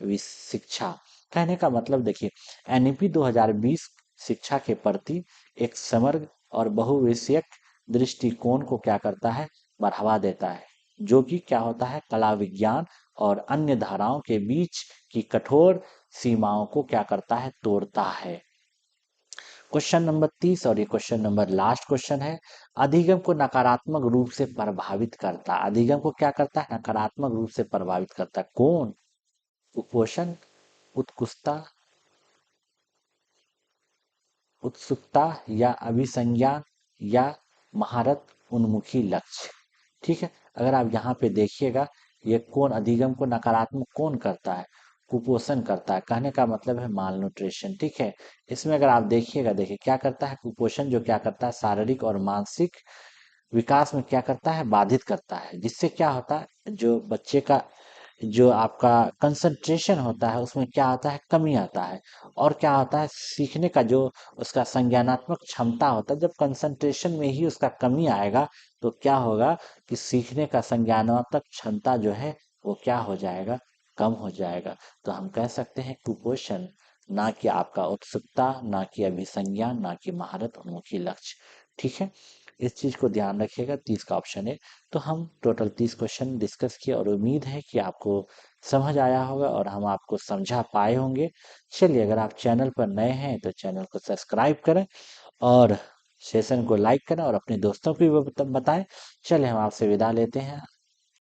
शिक्षा। कहने का मतलब देखिए, एनईपी 2020 शिक्षा के प्रति एक समग्र और बहुविषयक दृष्टिकोण को क्या करता है, बढ़ावा देता है, जो कि क्या होता है, कला विज्ञान और अन्य धाराओं के बीच की कठोर सीमाओं को क्या करता है, तोड़ता है। क्वेश्चन नंबर 30 और ये क्वेश्चन नंबर लास्ट क्वेश्चन है। अधिगम को नकारात्मक रूप से प्रभावित करता, अधिगम को क्या करता है, नकारात्मक रूप से प्रभावित करता है। कौन, कुपोषण, उत्कृष्टता, उत्सुकता, या अभिसंज्ञान, या महारत उन्मुखी लक्ष्य। ठीक है, अगर आप यहाँ पे देखिएगा, ये कौन अधिगम को नकारात्मक कौन करता है, कुपोषण करता है। कहने का मतलब है माल न्यूट्रिशन। ठीक है, इसमें अगर आप देखिएगा, देखिए क्या करता है कुपोषण, जो क्या करता है शारीरिक और मानसिक विकास में क्या करता है, बाधित करता है, जिससे क्या होता है, जो बच्चे का जो आपका कंसंट्रेशन होता है उसमें क्या होता है, कमी आता है। और क्या होता है, सीखने का जो उसका संज्ञानात्मक क्षमता होता है, जब कंसंट्रेशन में ही उसका कमी आएगा तो क्या होगा कि सीखने का संज्ञानात्मक क्षमता जो है वो क्या हो जाएगा, कम हो जाएगा। तो हम कह सकते हैं कुपोषण, ना कि आपका उत्सुकता, ना कि अभिसंज्ञान, ना कि महारत उन्मुखी लक्ष्य। ठीक है, इस चीज को ध्यान रखिएगा। 30 का ऑप्शन है। तो हम टोटल 30 क्वेश्चन डिस्कस किए और उम्मीद है कि आपको समझ आया होगा और हम आपको समझा पाए होंगे। चलिए, अगर आप चैनल पर नए हैं तो चैनल को सब्सक्राइब करें और सेशन को लाइक करें और अपने दोस्तों को भी बताएं। चलिए, हम आपसे विदा लेते हैं।